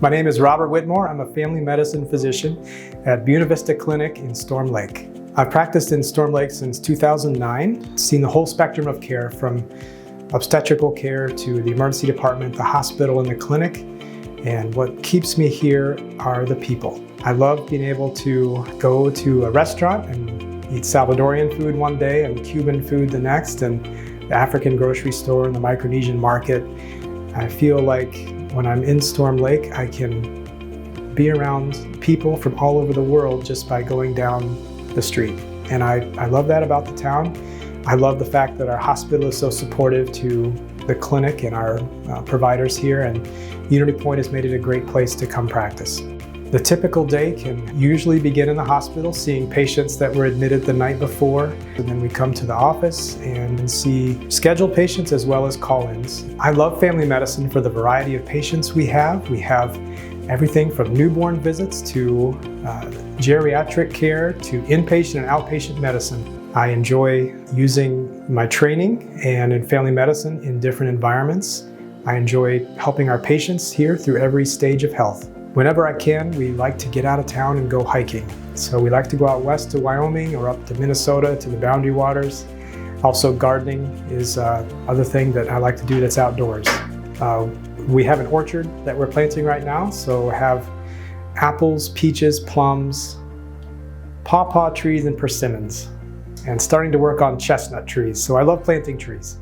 My name is Robert Whitmore. I'm a family medicine physician at Vista Clinic in Storm Lake. I've practiced in Storm Lake since 2009, seen the whole spectrum of care from obstetrical care to the emergency department, the hospital, and the clinic. And what keeps me here are the people. I love being able to go to a restaurant and eat Salvadorian food one day and Cuban food the next, and the African grocery store and the Micronesian market. I feel like when I'm in Storm Lake, I can be around people from all over the world just by going down the street. And I love that about the town. I love the fact that our hospital is so supportive to the clinic and our providers here, and UnityPoint has made it a great place to come practice. The typical day can usually begin in the hospital, seeing patients that were admitted the night before, and then we come to the office and see scheduled patients as well as call-ins. I love family medicine for the variety of patients we have. We have everything from newborn visits to geriatric care to inpatient and outpatient medicine. I enjoy using my training and in family medicine in different environments. I enjoy helping our patients here through every stage of health. Whenever I can, we like to get out of town and go hiking. So we like to go out west to Wyoming or up to Minnesota to the Boundary Waters. Also, gardening is other thing that I like to do that's outdoors. We have an orchard that we're planting right now, so have apples, peaches, plums, pawpaw trees, and persimmons, and starting to work on chestnut trees. So I love planting trees.